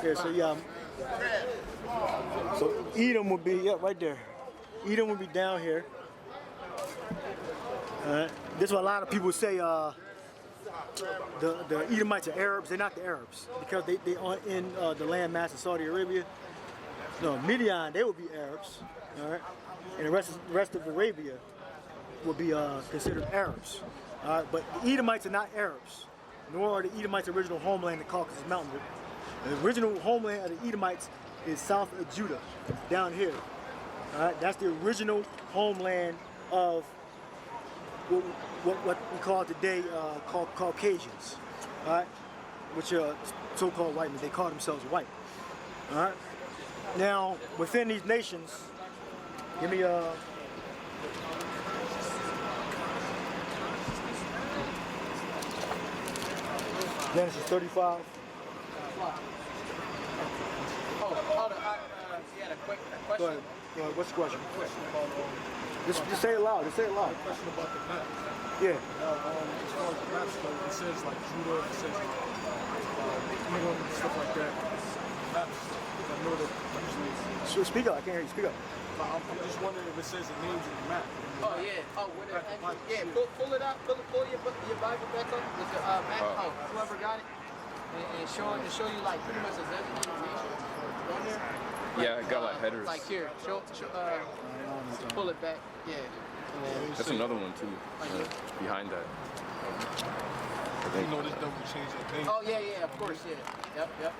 Yeah, so yeah. So Edom would be right there. Edom would be down here. This is what a lot of people say. The Edomites are Arabs. They're not the Arabs because they are in the landmass of Saudi Arabia. No, Midian, they would be Arabs. All right, and the rest of Arabia would be considered Arabs. All right, but the Edomites are not Arabs, nor are the Edomites' original homeland, the Caucasus Mountains. The original homeland of the Edomites is south of Judah, down here. All right, that's the original homeland of what we call today called Caucasians. All right, which are so-called white men. They call themselves white. All right. Now, within these nations, give me Genesis 35. He had a question. Go ahead. What's the question? Just say it loud. Just say it loud. A question about the map. Yeah. As far as the maps go, it says like Judah, it says like England and stuff like that. Maps. I know that usually. So speak up. I can't hear you. Speak up. I'm just wondering if it says the names in the map. Oh yeah. Oh, when it actually, yeah. Pull it out. Pull your Bible back up with the map. Whoever got it, and show you like pretty much the designated nations on there. Yeah, it got like headers. Like here, pull it back. Yeah. That's another one too. Behind that. You know this double change that thing. Oh yeah, of course, yeah. Yep.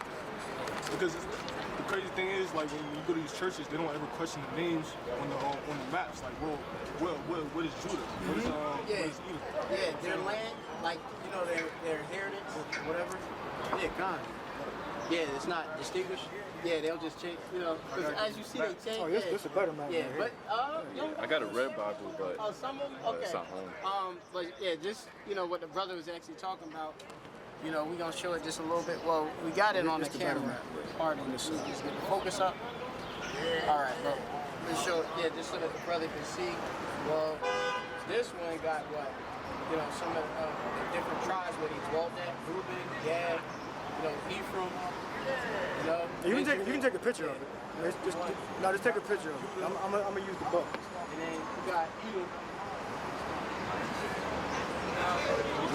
Because the crazy thing is, like when you go to these churches, they don't ever question the names on the maps. Like, what is Judah? What is Edom? Yeah, their land, like their heritage, whatever. Yeah, gone. Yeah, it's not distinguished. Yeah, they'll just change, because as you see, they change. Oh, this is a better map. Yeah, right but I got a red Bible, but some of them. Okay. It's not home. But yeah, just what the brother was actually talking about. We're gonna show it just a little bit. Well, we got it on the camera. Pardon me. Just get the focus up. All right, bro. Let's show it. Yeah, just so that the brother can see. Well, this one got what? Some of the different tribes where he dwelt at. Reuben, Gad, Ephraim. You can take a picture of it. Just take a picture of it. I'm gonna use the book. And then you got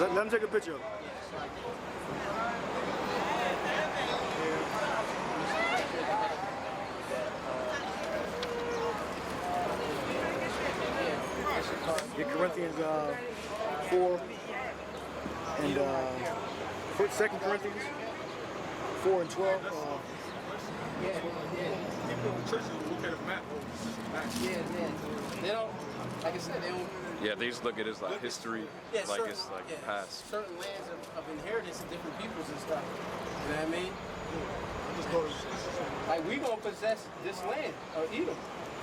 Edom. Let him take a picture of it. Get Corinthians 4 and 2 Corinthians 4 and 12. People in the churches look at a map. Yeah. They don't, like I said, they don't. yeah, they just look at it as like history, Yeah, like it's like past. Certain lands of inheritance of different peoples and stuff. You know what I mean? Like we gonna possess this land of Edom.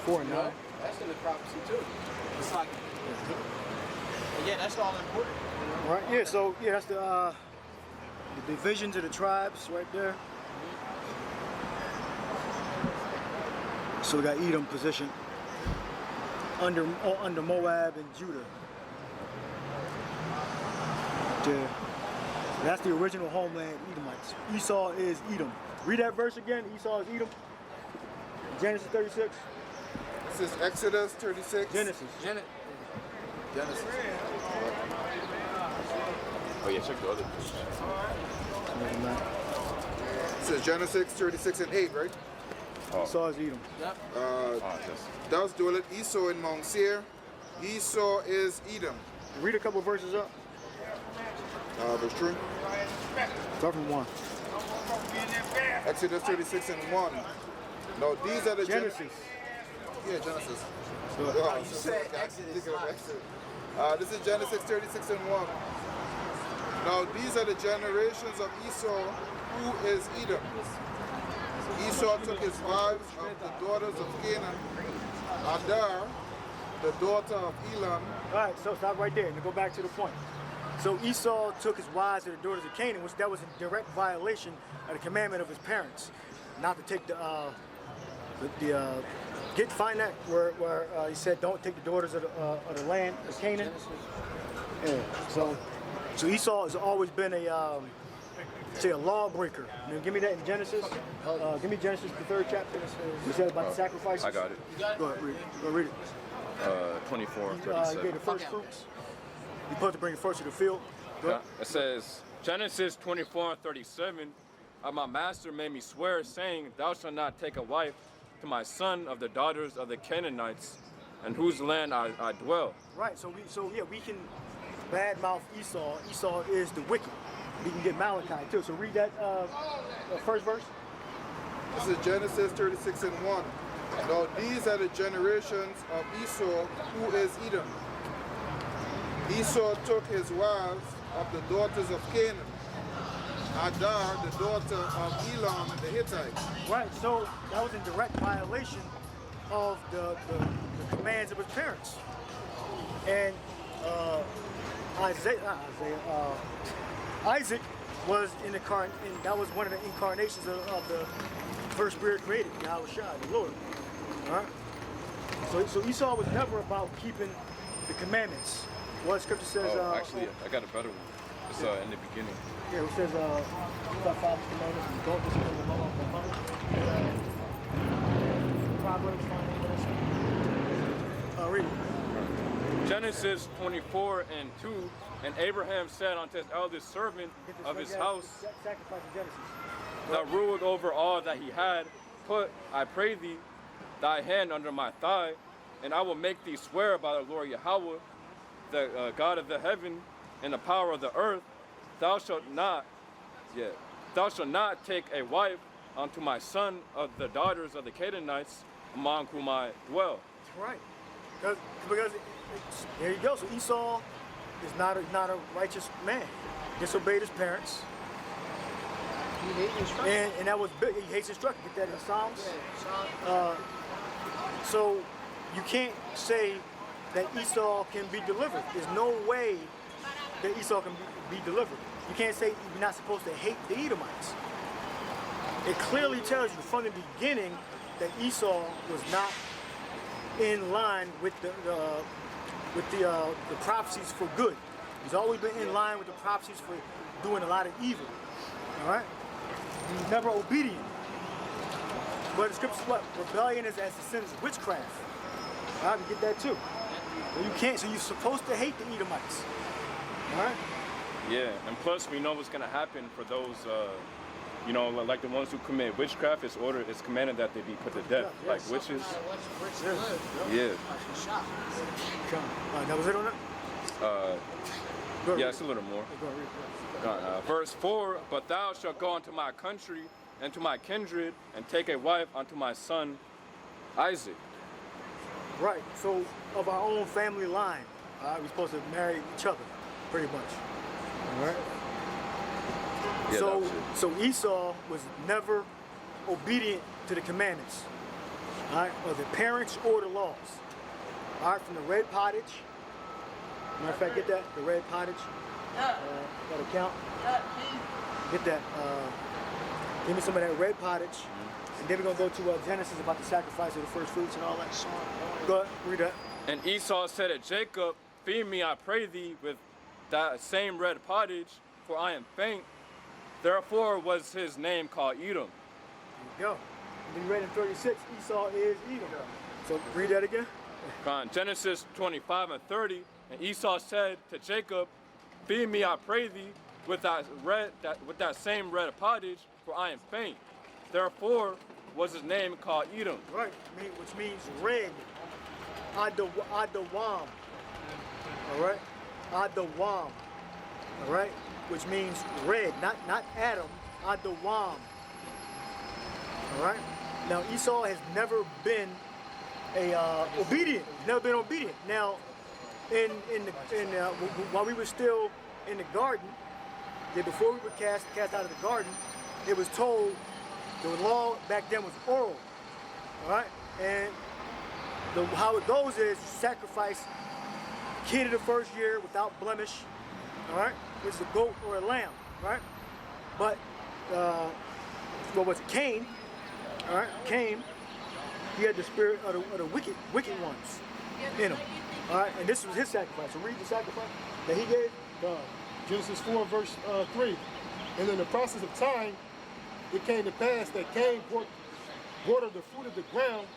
4 and 9. That's in the prophecy too. It's like, yeah, that's all important. Right. Yeah. So that's the divisions of the tribes right there. So we got Edom positioned under Moab and Judah. That's the original homeland Edomites. Esau is Edom. Read that verse again. Esau is Edom. Genesis 36. This is Exodus 36. Genesis. Oh yeah, check the other. It says Genesis 36 and 8, right? Esau is Edom. Yep. Thus dwelleth Esau in Mount Seir. Esau is Edom. Read a couple verses up. Verse 3. Start from 1. Exodus 36 and 1. Now these are the Genesis. Genesis. You said Exodus. This is Genesis 36 and 1. Now these are the generations of Esau, who is Edom. Esau took his wives of the daughters of Canaan, Adar, the daughter of Elam. All right, so stop right there and go back to the point. So Esau took his wives of the daughters of Canaan, which that was in direct violation of the commandment of his parents, not to take find that where he said don't take the daughters of the land of Canaan. Yeah. So Esau has always been a say a lawbreaker. Now, give me that in Genesis. Give me Genesis, the 3rd chapter. You said about the sacrifices. I got it. Go ahead, read it. Go read it. 24, You 37. gave the first fruits. You're supposed to bring the first to the field. Go ahead. It says, Genesis 24 and 37, my master made me swear, saying, thou shalt not take a wife to my son of the daughters of the Canaanites, in whose land I dwell. Right, so we can badmouth Esau. Esau is the wicked. We can get Malachi too. So read that first verse. This is Genesis 36 and 1. Now these are the generations of Esau, who is Edom. Esau took his wives of the daughters of Canaan, Adar, the daughter of Elam the Hittite. Right, so that was in direct violation of the commands of his parents. And Isaac was in the and that was one of the incarnations of the first spirit created, Yahushua, the Lord. All right. So Esau was never about keeping the commandments. What Scripture says. Actually, I got a better one. It's in the beginning. Yeah, it says, "Keep our father's commandments and don't disobey the law of the mother." Proverbs. Read it. Genesis 24 and 2, and Abraham said unto his eldest servant of his house, Sacrifice in Genesis. that ruled over all that he had, put, I pray thee, thy hand under my thigh, and I will make thee swear by the Lord Yahweh, the God of the heaven and the power of the earth, thou shalt not take a wife unto my son of the daughters of the Canaanites, among whom I dwell. Right. Because there you go. So Esau is not a righteous man. Disobeyed his parents. He hates instruction. And that was big. He hates instruction. Get that in the Psalms. Yeah, So you can't say that Esau can be delivered. There's no way that Esau can be delivered. You can't say you're not supposed to hate the Edomites. It clearly tells you from the beginning that Esau was not in line with the prophecies for good. He's always been in line with the prophecies for doing a lot of evil. All right. He's never obedient. But the scriptures, what? Rebellion is as the sin of witchcraft. All right, we get that too. So you can't. So you're supposed to hate the Edomites. All right. Yeah, and plus we know what's gonna happen for those, like the ones who commit witchcraft. It's commanded that they be put to death, like witches. Yeah. That was it on that? Yeah, it's a little more. Verse 4, but thou shalt go unto my country and to my kindred, and take a wife unto my son Isaac. Right. So of our own family line, we're supposed to marry each other, pretty much. All right. Yeah, So Esau was never obedient to the commandments, all right, or the parents or the laws. All right, from the red pottage. Matter of fact, get that, the red pottage. That'll count. Get that. Give me some of that red pottage. And then we're going to go to Genesis about the sacrifice of the first fruits and all that. Go ahead, read that. And Esau said to Jacob, feed me, I pray thee, with that same red pottage, for I am faint. Therefore was his name called Edom. There you go. And then you read in 36, Esau is Edom. So read that again. Genesis 25 and 30, and Esau said to Jacob, feed me, I pray thee, with that same red pottage, for I am faint. Therefore was his name called Edom. Right, which means red. Adawam. All right? Adawam. All right? Which means red, not Adam. Adawam. All right? Now Esau has never been obedient. He's never been obedient. Now, while we were still in the garden, before we were cast out of the garden, it was told the law back then was oral. All right? And how it goes is you sacrifice kid of the first year without blemish, all right, which is a goat or a lamb, right? But what was it? Cain, all right? Cain, he had the spirit of the wicked ones in him, all right? And this was his sacrifice. So read the sacrifice that he gave. Genesis 4 verse 3. And in the process of time, it came to pass that Cain brought of the fruit of the ground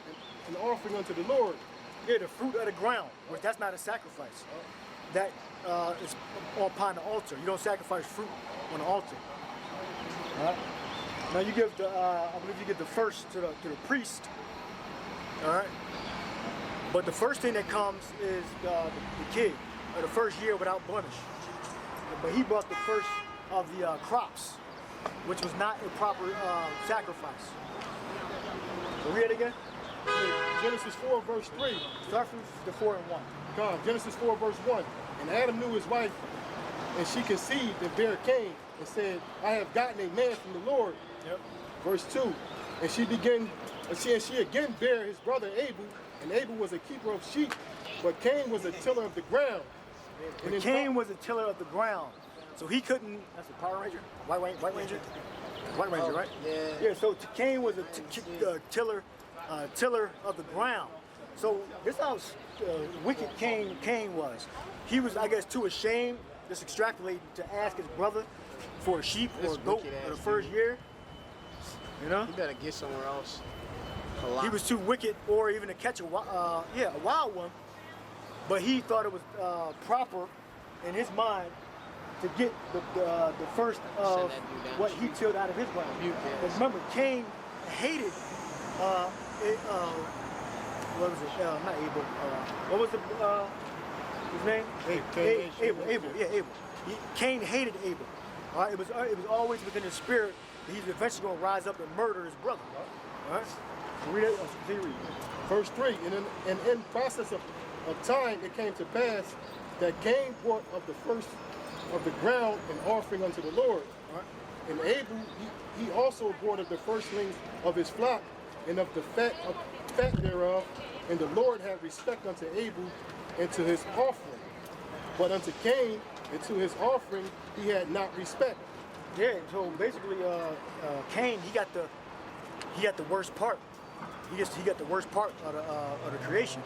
an offering unto the Lord. Yeah, the fruit of the ground, which that's not a sacrifice. That is upon the altar. You don't sacrifice fruit on the altar. All right. Now you give the, I believe you give the first to the priest. All right. But the first thing that comes is the kid, or the first year without blemish. But he brought the first of the crops, which was not a proper sacrifice. So read it again. Genesis 4 verse 3. Start from the 4 and 1. God, Genesis 4 verse 1. And Adam knew his wife, and she conceived and bare Cain, and said, I have gotten a man from the Lord. Yep. Verse 2. And she again bare his brother Abel, and Abel was a keeper of sheep, but Cain was a tiller of the ground. And Cain was a tiller of the ground. So he couldn't, that's a Power Ranger? White Ranger? White Ranger, right? Yeah. Yeah, so Cain was a tiller of the ground. So this how wicked Cain was. He was, I guess, too ashamed, just extrapolating, to ask his brother for a sheep or a goat for the first year. You know? You better get somewhere else. He was too wicked, or even to catch a wild one. But he thought it was proper in his mind to get the first of what he tilled out of his ground. Because remember, Cain hated what was it? Not Abel. What was his name? Abel. Yeah, Abel. Cain hated Abel. All right, it was always within his spirit that he's eventually going to rise up and murder his brother. All right. Read it. Read. Verse 3. And in process of time, it came to pass that Cain brought of the first of the ground an offering unto the Lord. Right? And Abel, he also brought of the firstlings of his flock and of the fat thereof. And the Lord had respect unto Abel and to his offering. But unto Cain and to his offering he had not respect. Yeah. So basically, Cain, he got the worst part. He got the worst part of the creation.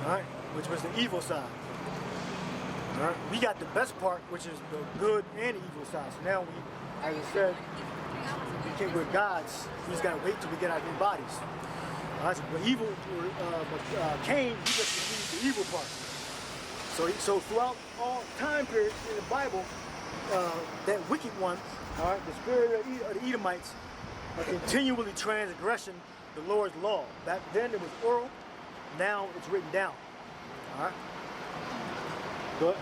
All right, which was the evil side. All right, we got the best part, which is the good and the evil side. So now we, as I said, we're gods. We just gotta wait till we get our new bodies. All right, so but Cain, he just received the evil part. So throughout all time periods in the Bible, that wicked one, all right, the spirit of the Edomites, are continually transgressing the Lord's law. Back then it was oral. Now it's written down. All right. But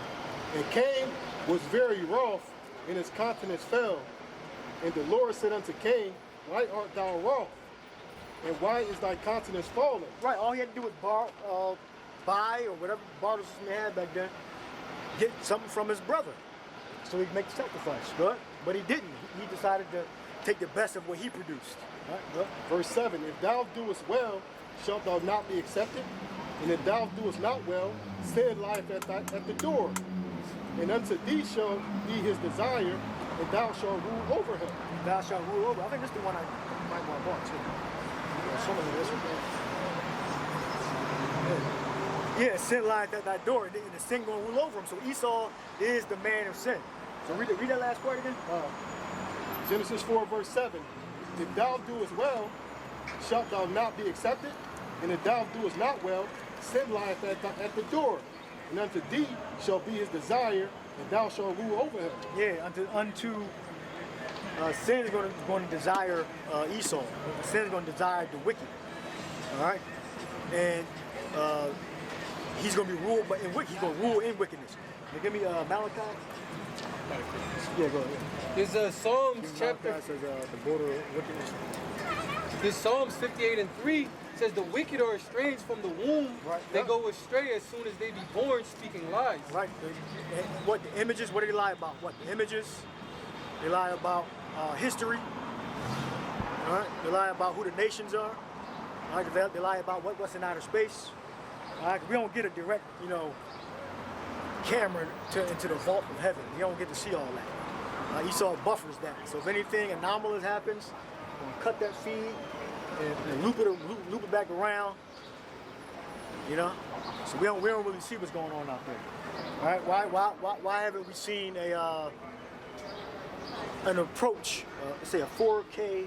and Cain was very wroth, and his countenance fell. And the Lord said unto Cain, why art thou wroth? And why is thy countenance fallen? Right. All he had to do was buy or whatever barter system they had back then, get something from his brother, so he could make the sacrifice. Good. But he didn't. He decided to take the best of what he produced. All right. Good. Verse 7. If thou doest well, shalt thou not be accepted? And if thou doest not well, sin lieth at the door. And unto thee shall be his desire, and thou shalt rule over him. Thou shalt rule over. I think this is the one I might want to buy too. Some of this one. Yeah, sin lieth at thy door, and the sin going to rule over him. So Esau is the man of sin. So read that last part again. Genesis 4 verse 7. If thou doest well, shalt thou not be accepted? And if thou doest not well, sin lieth at the door. And unto thee shall be his desire, and thou shalt rule over him. Yeah, unto sin is going to desire Esau. Sin is going to desire the wicked. All right, and he's going to be ruled in wicked. He's going to rule in wickedness. Now give me Malachi. Yeah, go ahead. There's Psalms chapter. Malachi says the border of wickedness. There's Psalms 58:3. Says the wicked are estranged from the womb. Right. They go astray as soon as they be born, speaking lies. Right. And what the images? What do they lie about? What the images? They lie about history. All right. They lie about who the nations are. All right. They lie about what's in outer space. All right. We don't get a direct, camera into the vault of heaven. We don't get to see all that. Esau buffers that. So if anything anomalous happens, we're gonna cut that feed and loop it back around. So we don't really see what's going on out there. All right, why haven't we seen a an approach, say a 4K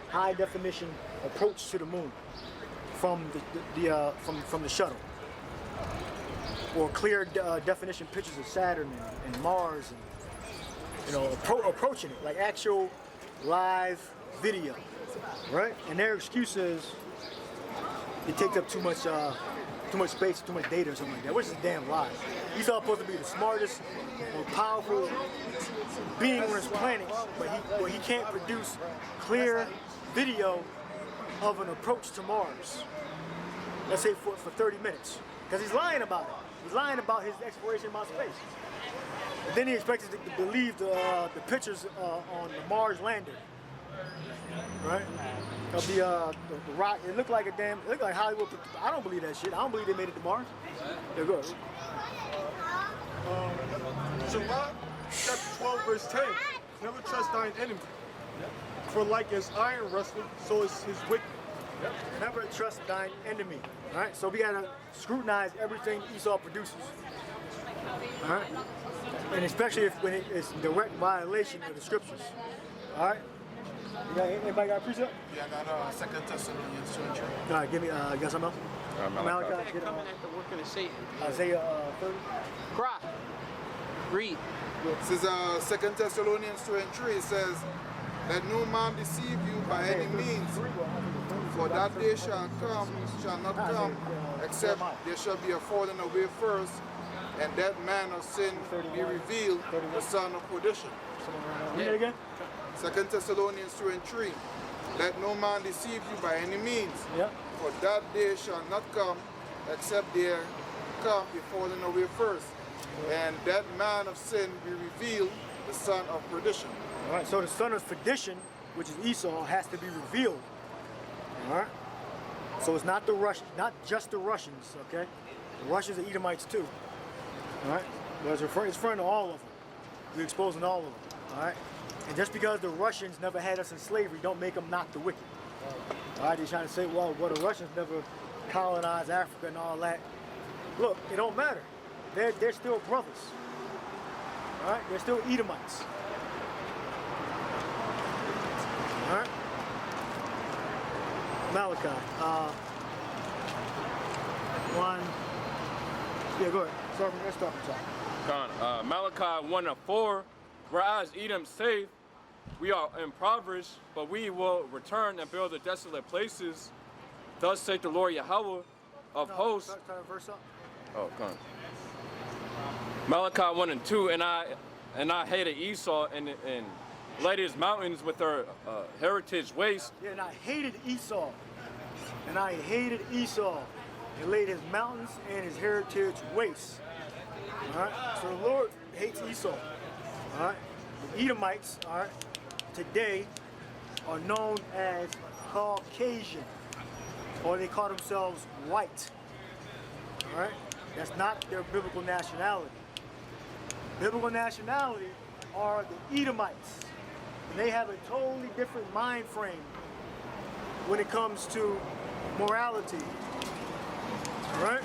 high definition approach to the moon from the shuttle, or clear definition pictures of Saturn and Mars, and approaching it like actual live video, right? And their excuse is it takes up too much space, too much data or something like that, which is a damn lie. Esau's supposed to be the smartest, most powerful being on this planet, but he can't produce clear video of an approach to Mars, let's say for 30 minutes, because he's lying about it. He's lying about his exploration about space. And then he expects us to believe the pictures on the Mars lander, right? Of the rock. It looked like it looked like Hollywood. I don't believe that shit. I don't believe they made it to Mars. They're good. July chapter 12 verse 10. Never trust thine enemy. For like as iron wrestling, so is his wicked. Never trust thine enemy. All right. So we gotta scrutinize everything Esau produces. All right. And especially when it's direct violation of the scriptures. All right. Anybody got a precept? Yeah, I got 2 Thessalonians 2 and 3. All right, give me. You got something else? Malachi. Get Coming at the work of the Satan. Isaiah 30. Cry. Read. This is 2 Thessalonians 2 and 3. It says, let no man deceive you by any means, for that day shall not come, except there shall be a falling away first, and that man of sin be revealed, the son of perdition. Read it again. 2 Thessalonians 2 and 3. Let no man deceive you by any means, for that day shall not come, except there come a falling away first, and that man of sin be revealed, the son of perdition. All right, so the son of perdition, which is Esau, has to be revealed. All right. So it's not not just the Russians, okay? The Russians are Edomites too. All right. But it's referring to all of them. We're exposing all of them. All right. And just because the Russians never had us in slavery, don't make them not the wicked. All right. They're trying to say, well, the Russians never colonized Africa and all that. Look, it don't matter. They're still brothers. All right. They're still Edomites. All right. Malachi. 1. Yeah, go ahead. Let's start from top. Malachi 1:4. Whereas Edom saith, we are impoverished, but we will return and build the desolate places. Thus saith the Lord Yahweh of hosts. Start verse up. Oh, come on. Malachi 1 and 2. And I hated Esau and laid his mountains with their heritage waste. Yeah, and I hated Esau. And I hated Esau. And laid his mountains and his heritage waste. All right. So the Lord hates Esau. All right. The Edomites, all right, today are known as Caucasian, or they call themselves white. All right. That's not their biblical nationality. Biblical nationality are the Edomites. And they have a totally different mind frame when it comes to morality. All right?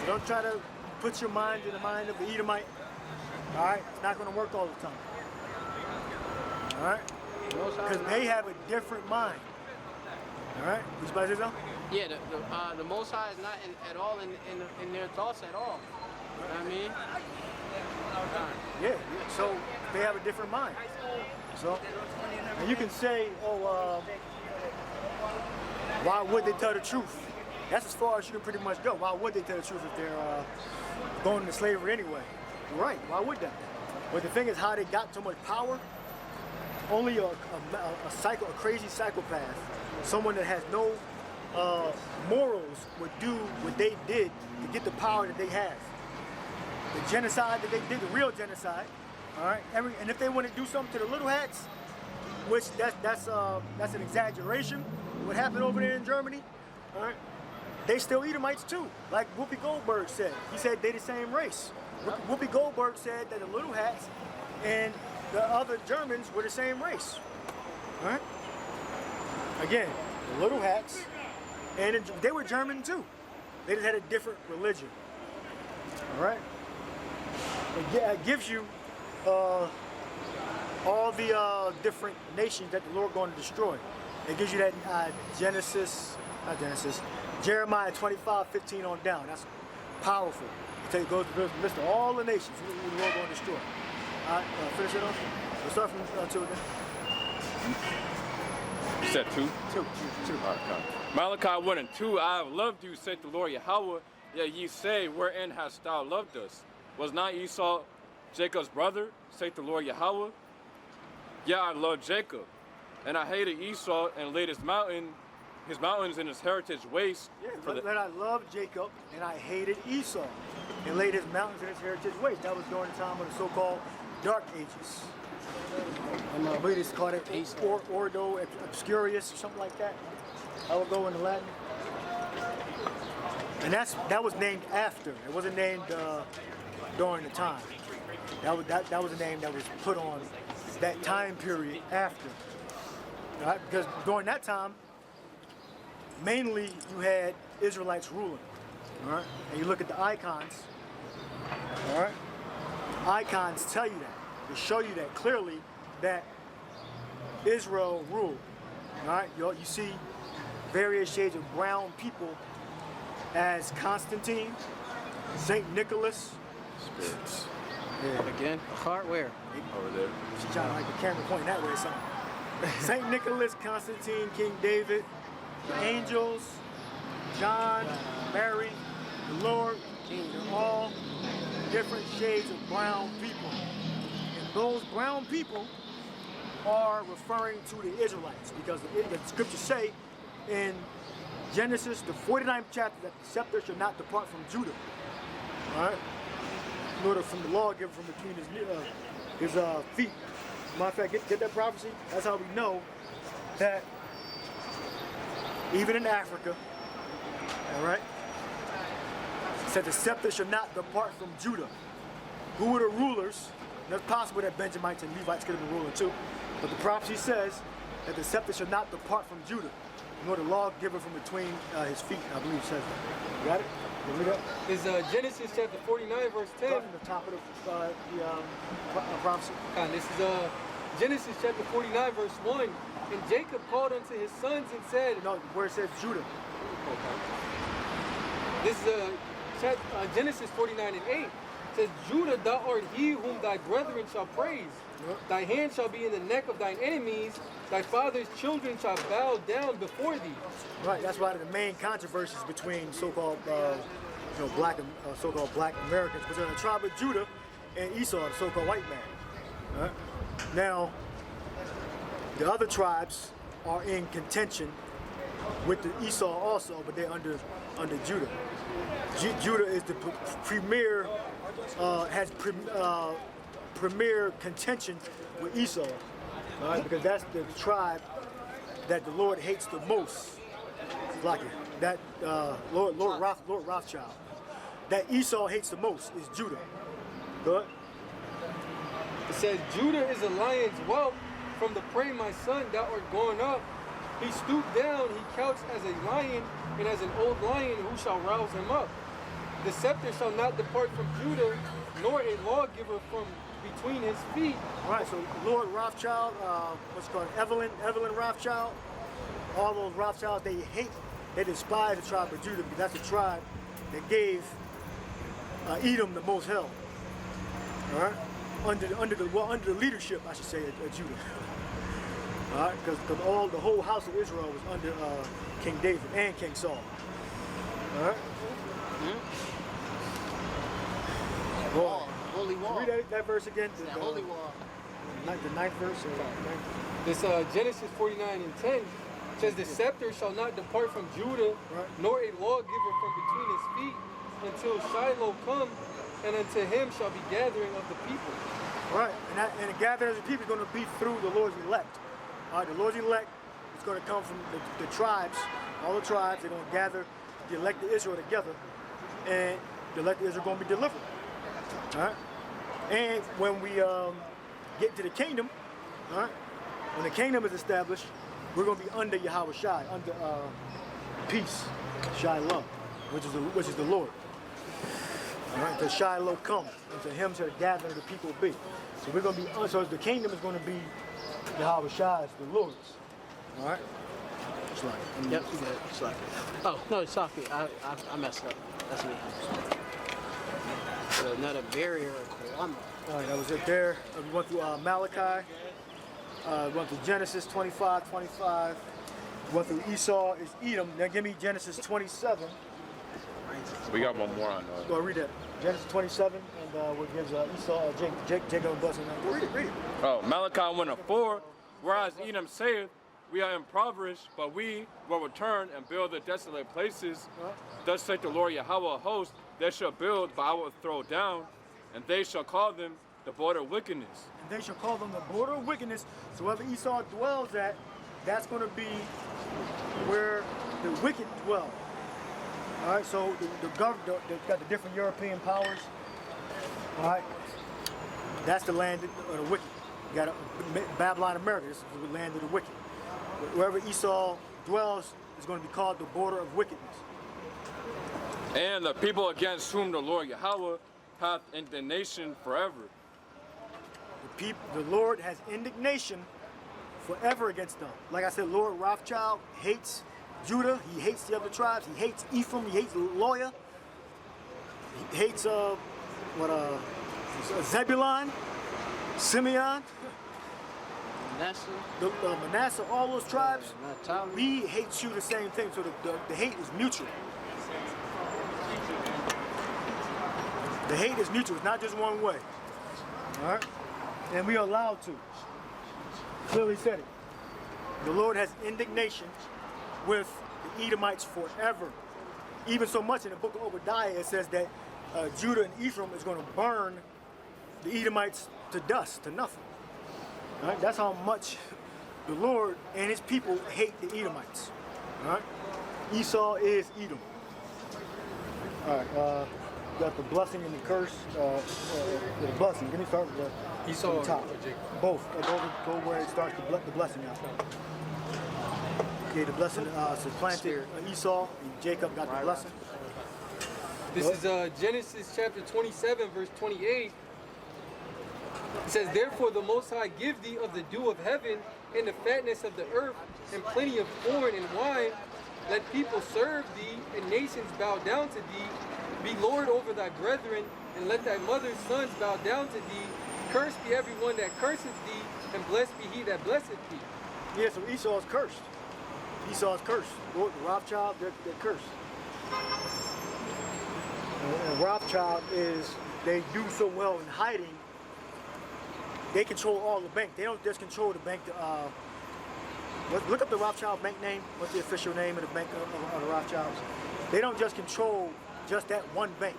So don't try to put your mind in the mind of the Edomite. All right? It's not going to work all the time. All right? Because they have a different mind. All right? You supposed to say something? Yeah, the Most High is not at all in their thoughts at all. You know what I mean? Yeah. So they have a different mind. So, and you can say, oh, why would they tell the truth? That's as far as you can pretty much go. Why would they tell the truth if they're going into slavery anyway? You're right. Why would they? But the thing is, how they got so much power. Only a crazy psychopath, someone that has no morals, would do what they did to get the power that they have. The genocide that they did, the real genocide. All right. And if they want to do something to the little hats, which that's an exaggeration. What happened over there in Germany? All right. They still Edomites too, like Whoopi Goldberg said. He said they're the same race. Whoopi Goldberg said that the little hats and the other Germans were the same race. All right. Again, the little hats, and they were German too. They just had a different religion. All right. It gives you all the different nations that the Lord going to destroy. It gives you that Jeremiah 25:15 on down. That's powerful. It goes to list of all the nations who the Lord going to destroy. All right, finish it off. We'll start from 2 again. You said 2? 2. All right, come. Malachi 1:2, I have loved you, saith the Lord Yahweh, yet ye say, wherein hast thou loved us? Was not Esau Jacob's brother, saith the Lord Yahweh? Yeah, I loved Jacob, and I hated Esau, and laid his mountains and his heritage waste. Yeah, but I loved Jacob, and I hated Esau, and laid his mountains and his heritage waste. That was during the time of the so-called Dark Ages. I believe it's called it Ordo Obscurius or something like that. I will go into Latin. And that was named after. It wasn't named during the time. That was a name that was put on that time period after. Right? Because during that time, mainly you had Israelites ruling. All right? And you look at the icons. All right? Icons tell you that. They show you that clearly that Israel ruled. All right? You see various shades of brown people as Constantine, St. Nicholas. Spirits. Yeah. Again, hardware. Over there. She's trying to like the camera pointing that way or something. St. Nicholas, Constantine, King David, the angels, John, Mary, the Lord, they're all different shades of brown people. And those brown people are referring to the Israelites because the scriptures say in Genesis, the 49th chapter, that the scepter shall not depart from Judah. All right? Nor from the lawgiver from between his feet. Matter of fact, get that prophecy? That's how we know that even in Africa, all right, it said the scepter shall not depart from Judah. Who were the rulers? And it's possible that Benjamites and Levites could have been ruling too, but the prophecy says that the scepter shall not depart from Judah, nor the lawgiver from between his feet. I believe it says that. You got it? Is Genesis chapter 49, verse 10. Start from the top of the prophecy. This is Genesis chapter 49, verse 1. And Jacob called unto his sons and said, No, where it says Judah. This is Genesis 49 and 8. It says, Judah, thou art he whom thy brethren shall praise. Yep. Thy hand shall be in the neck of thine enemies. Thy father's children shall bow down before thee. Right, that's why the main controversies between so-called so-called black Americans between the tribe of Judah and Esau, the so-called white man. Right? Now, the other tribes are in contention with the Esau also, but they're under Judah. Judah is the premier, premier contention with Esau, right? Because that's the tribe that the Lord hates the most. Like it. That Lord Rothschild. That Esau hates the most is Judah. Good. It says, Judah is a lion's whelp. From the prey, my son, thou art gone up. He stooped down, he couched as a lion, and as an old lion, who shall rouse him up? The scepter shall not depart from Judah, nor a lawgiver from between his feet. All right, so Lord Rothschild, what's it called, Evelyn Rothschild, all those Rothschilds, they despise the tribe of Judah because that's the tribe that gave Edom the most hell. All right, under the leadership, I should say, of Judah. All right, because the whole house of Israel was under King David and King Saul. All right. Holy wall. Read that verse again. The holy wall. The ninth verse. This Genesis 49 and 10 says, the scepter shall not depart from Judah, right, nor a lawgiver from between his feet, until Shiloh come, and unto him shall be gathering of the people. Right, and the gathering of the people is going to be through the Lord's elect. All right, the Lord's elect is going to come from the tribes, all the tribes. They're going to gather the elect of Israel together, and the elect of Israel are going to be delivered. All right, and when we get to the kingdom, all right, when the kingdom is established, we're going to be under Yahweh Shai, under peace, Shiloh, which is the Lord. All right, because Shiloh come, and to him shall the gathering of the people be. So we're going to be, so the kingdom is going to be Yahweh Shai's, the Lord's. All right? It's like, Yep, you good. It's like, oh, no, it's Sophie. I messed up. That's me. So another barrier of Columbia. all right, that was it there. We went through Malachi. We went through Genesis 25, 25. We went through Esau is Edom. Now give me Genesis 27. We got one more on Go read that. Genesis 27, and what gives Esau, Jacob a blessing. Go read it, read it. Oh, Malachi 1:4, whereas Edom saith, we are impoverished, but we will return and build the desolate places. Thus saith the Lord Yahweh of hosts, they shall build, but I will throw down, and they shall call them the border of wickedness. And they shall call them the border of wickedness. So wherever Esau dwells at, that's going to be where the wicked dwell. All right, so the government, they've got the different European powers. All right, that's the land of the wicked. You got Babylon, America. This is the land of the wicked. Wherever Esau dwells is going to be called the border of wickedness. And the people against whom the Lord Yahweh hath indignation forever. The Lord has indignation forever against them. Like I said, Lord Rothschild hates Judah. He hates the other tribes. He hates Ephraim. He hates Loya. He hates Zebulun, Simeon, Manasseh, all those tribes. We hate you the same thing. So the hate is mutual. The hate is mutual. It's not just one way. All right? And we are allowed to. Clearly said it. The Lord has indignation with the Edomites forever. Even so much in the book of Obadiah, it says that Judah and Ephraim is going to burn the Edomites to dust, to nothing. All right? That's how much the Lord and his people hate the Edomites. All right? Esau is Edom. All right. Got the blessing and the curse. The blessing. Let me start with the Esau top. or Jacob? Both. Go where it starts the blessing out. Okay, the blessing supplanted Esau, and Jacob got the blessing. This is Genesis chapter 27, verse 28. It says, therefore the Most High give thee of the dew of heaven and the fatness of the earth and plenty of corn and wine. Let people serve thee and nations bow down to thee. Be Lord over thy brethren, and let thy mother's sons bow down to thee. Cursed be everyone that curseth thee, and blessed be he that blesseth thee. Yeah, so Esau is cursed. Esau is cursed. The Rothschild, they're cursed. And Rothschild is, they do so well in hiding. They control all the bank. They don't just control the bank. Look up the Rothschild bank name. What's the official name of the bank of the Rothschilds? They don't just control just that one bank.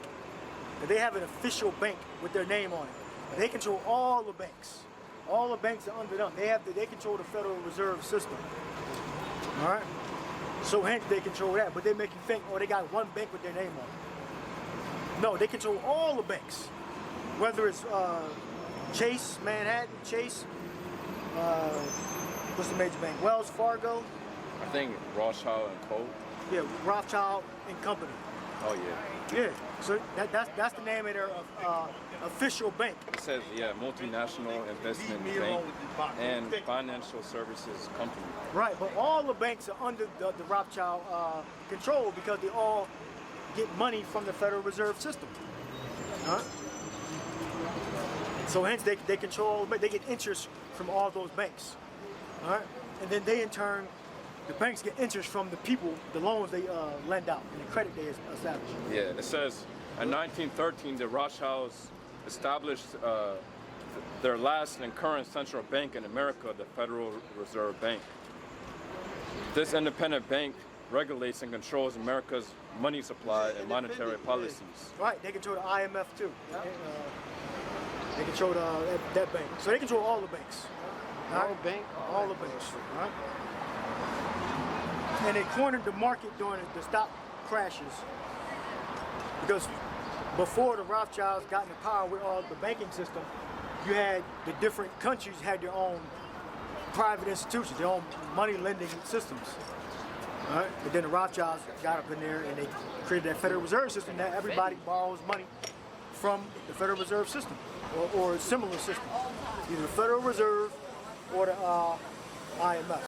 They have an official bank with their name on it. They control all the banks. All the banks are under them. They control the Federal Reserve System. All right? So hence they control that. But they make you think, oh, they got one bank with their name on it. No, they control all the banks. Whether it's Chase, Manhattan, Chase, what's the major bank? Wells Fargo. I think Rothschild and Co. Yeah, Rothschild and Company. Oh yeah. Yeah, so that's the name of their official bank. It says, yeah, multinational investment bank and financial services company. Right, but all the banks are under the Rothschild control because they all get money from the Federal Reserve System. Huh? So hence they control, they get interest from all those banks. All right, and then they in turn, the banks get interest from the people, the loans they lend out, and the credit they establish. Yeah, it says in 1913 the Rothschilds established their last and current central bank in America, the Federal Reserve Bank. This independent bank regulates and controls America's money supply and monetary policies. Right, they control the IMF too. They control that bank. So they control all the banks. All the bank? All the banks. Right? And they cornered the market during the stock crashes. Because before the Rothschilds got into power with all the banking system, you had the different countries had their own private institutions, their own money lending systems. All right? But then the Rothschilds got up in there and they created that Federal Reserve System that everybody borrows money from the Federal Reserve System or a similar system. either the Federal Reserve or the IMF.